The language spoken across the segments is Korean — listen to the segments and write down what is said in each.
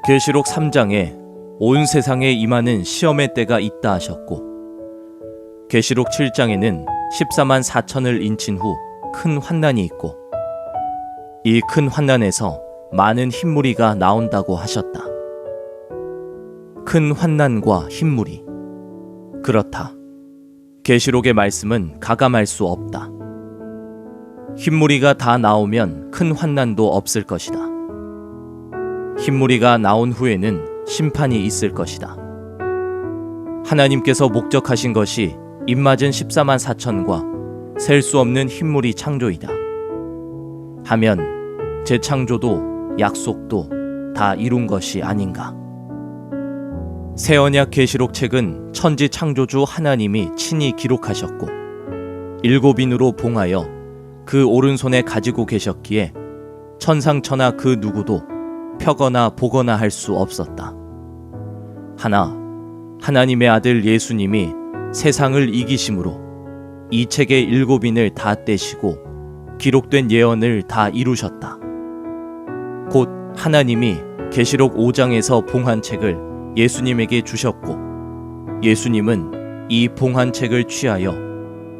계시록 3장에 온 세상에 임하는 시험의 때가 있다 하셨고, 계시록 7장에는 14만 4천을 인친 후 큰 환난이 있고, 이 큰 환난에서 많은 흰무리가 나온다고 하셨다. 큰 환난과 흰무리. 그렇다. 계시록의 말씀은 가감할 수 없다. 흰무리가 다 나오면 큰 환난도 없을 것이다. 흰무리가 나온 후에는 심판이 있을 것이다. 하나님께서 목적하신 것이 입맞은 14만 4천과 셀 수 없는 흰무리 창조이다 하면 재창조도 약속도 다 이룬 것이 아닌가. 새언약 계시록 책은 천지 창조주 하나님이 친히 기록하셨고, 일곱인으로 봉하여 그 오른손에 가지고 계셨기에 천상천하 그 누구도 펴거나 보거나 할 수 없었다. 하나 하나님의 아들 예수님이 세상을 이기심으로 이 책의 일곱인을 다 떼시고 기록된 예언을 다 이루셨다. 곧 하나님이 계시록 5장에서 봉한 책을 예수님에게 주셨고, 예수님은 이 봉한 책을 취하여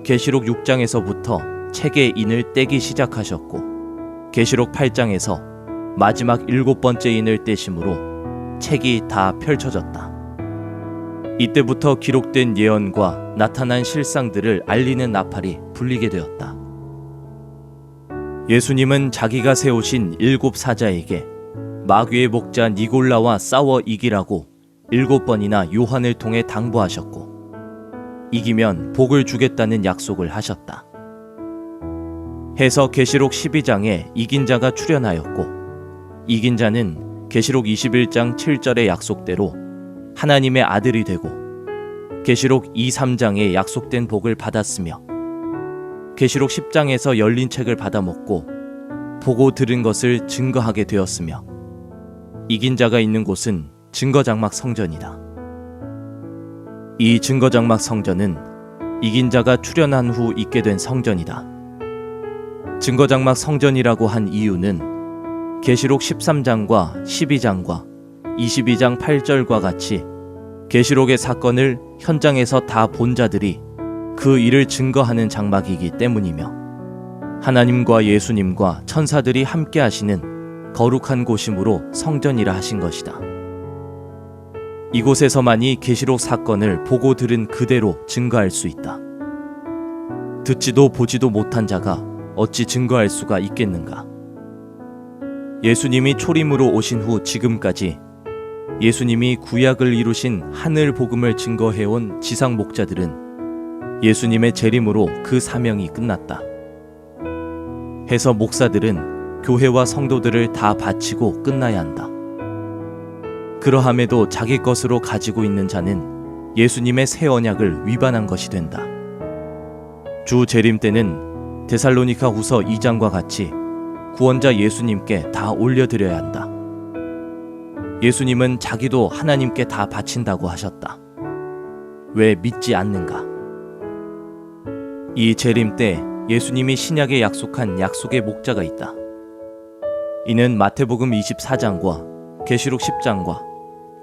계시록 6장에서부터 책의 인을 떼기 시작하셨고, 계시록 8장에서 마지막 7번째 인을 떼심으로 책이 다 펼쳐졌다. 이때부터 기록된 예언과 나타난 실상들을 알리는 나팔이 불리게 되었다. 예수님은 자기가 세우신 7 사자에게 마귀의 목자 니골라와 싸워 이기라고 7번이나 요한을 통해 당부하셨고, 이기면 복을 주겠다는 약속을 하셨다. 해서 계시록 12장에 이긴 자가 출현하였고, 이긴 자는 계시록 21장 7절의 약속대로 하나님의 아들이 되고, 계시록 2, 3장에 약속된 복을 받았으며, 계시록 10장에서 열린 책을 받아먹고 보고 들은 것을 증거하게 되었으며, 이긴 자가 있는 곳은 증거장막 성전이다. 이 증거장막 성전은 이긴 자가 출현한 후 있게 된 성전이다. 증거장막 성전이라고 한 이유는 계시록 13장과 12장과 22장 8절과 같이 계시록의 사건을 현장에서 다 본 자들이 그 일을 증거하는 장막이기 때문이며, 하나님과 예수님과 천사들이 함께 하시는 거룩한 곳이므로 성전이라 하신 것이다. 이곳에서만이 계시록 사건을 보고 들은 그대로 증거할 수 있다. 듣지도 보지도 못한 자가 어찌 증거할 수가 있겠는가. 예수님이 초림으로 오신 후 지금까지 예수님이 구약을 이루신 하늘 복음을 증거해온 지상 목자들은 예수님의 재림으로 그 사명이 끝났다. 해서 목사들은 교회와 성도들을 다 바치고 끝나야 한다. 그러함에도 자기 것으로 가지고 있는 자는 예수님의 새 언약을 위반한 것이 된다. 주 재림 때는 데살로니가 후서 2장과 같이 구원자 예수님께 다 올려드려야 한다. 예수님은 자기도 하나님께 다 바친다고 하셨다. 왜 믿지 않는가? 이 재림 때 예수님이 신약에 약속한 약속의 목자가 있다. 이는 마태복음 24장과 계시록 10장과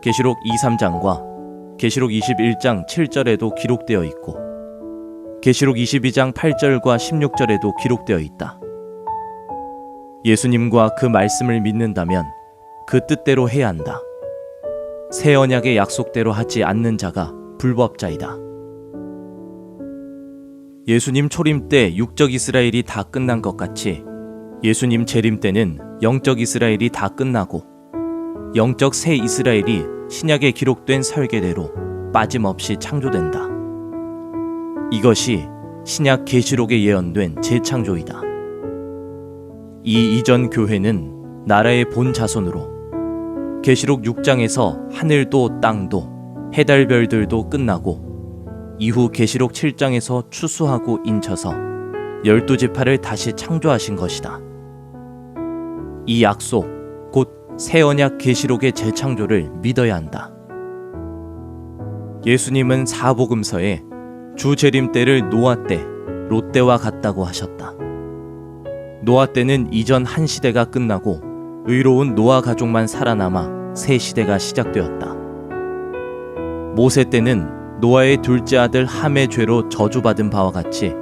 계시록 2, 3장과 계시록 21장 7절에도 기록되어 있고, 계시록 22장 8절과 16절에도 기록되어 있다. 예수님과 그 말씀을 믿는다면 그 뜻대로 해야 한다. 새 언약의 약속대로 하지 않는 자가 불법자이다. 예수님 초림 때 육적 이스라엘이 다 끝난 것 같이 예수님 재림 때는 영적 이스라엘이 다 끝나고, 영적 새 이스라엘이 신약에 기록된 설계대로 빠짐없이 창조된다. 이것이 신약 계시록에 예언된 재창조이다. 이 이전 교회는 나라의 본 자손으로 계시록 6장에서 하늘도 땅도 해달별들도 끝나고, 이후 계시록 7장에서 추수하고 인쳐서 12지파를 다시 창조하신 것이다. 이 약속, 곧 새 언약 계시록의 재창조를 믿어야 한다. 예수님은 사복음서에 주 재림 때를 노아 때, 롯 때와 같다고 하셨다. 노아 때는 이전 한 시대가 끝나고 의로운 노아 가족만 살아남아 새 시대가 시작되었다. 모세 때는 노아의 둘째 아들 함의 죄로 저주받은 바와 같이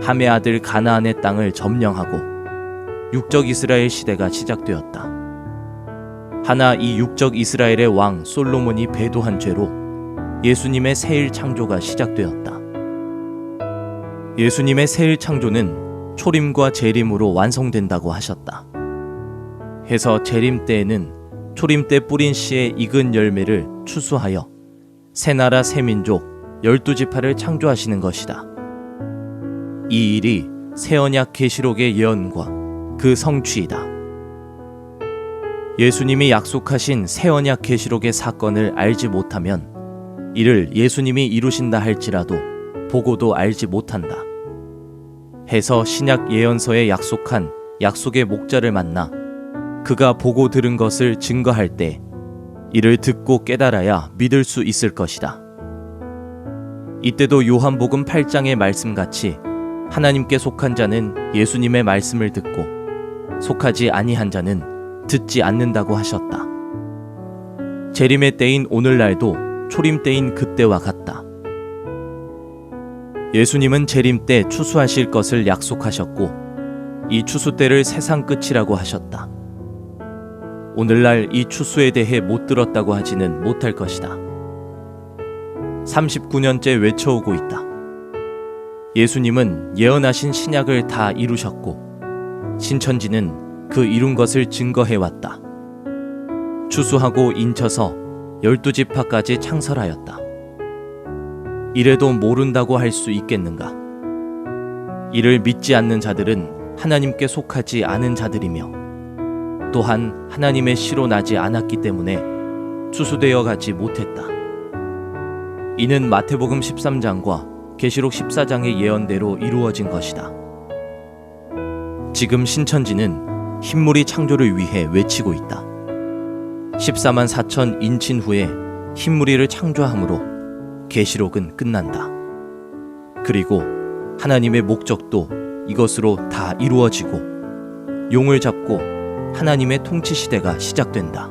함의 아들 가나안의 땅을 점령하고 육적 이스라엘 시대가 시작되었다. 하나 이 육적 이스라엘의 왕 솔로몬이 배도한 죄로 예수님의 새일 창조가 시작되었다. 예수님의 새일 창조는 초림과 재림으로 완성된다고 하셨다. 해서 재림 때에는 초림 때 뿌린 씨의 익은 열매를 추수하여 새 나라 새 민족 12지파를 창조하시는 것이다. 이 일이 새 언약 계시록의 예언과 그 성취이다. 예수님이 약속하신 새 언약 계시록의 사건을 알지 못하면 이를 예수님이 이루신다 할지라도 보고도 알지 못한다. 해서 신약 예언서에 약속한 약속의 목자를 만나 그가 보고 들은 것을 증거할 때 이를 듣고 깨달아야 믿을 수 있을 것이다. 이때도 요한복음 8장의 말씀같이 하나님께 속한 자는 예수님의 말씀을 듣고 속하지 아니한 자는 듣지 않는다고 하셨다. 재림의 때인 오늘날도 초림 때인 그때와 같다. 예수님은 재림 때 추수하실 것을 약속하셨고 이 추수 때를 세상 끝이라고 하셨다. 오늘날 이 추수에 대해 못 들었다고 하지는 못할 것이다. 39년째 외쳐오고 있다. 예수님은 예언하신 신약을 다 이루셨고 신천지는 그 이룬 것을 증거해왔다. 추수하고 인쳐서 12지파까지 창설하였다. 이래도 모른다고 할 수 있겠는가? 이를 믿지 않는 자들은 하나님께 속하지 않은 자들이며 또한 하나님의 씨로 나지 않았기 때문에 추수되어 가지 못했다. 이는 마태복음 13장과 계시록 14장의 예언대로 이루어진 것이다. 지금 신천지는 흰물이 창조를 위해 외치고 있다. 14만 4천 인친 후에 흰무리를 창조함으로 계시록은 끝난다. 그리고 하나님의 목적도 이것으로 다 이루어지고 용을 잡고 하나님의 통치 시대가 시작된다.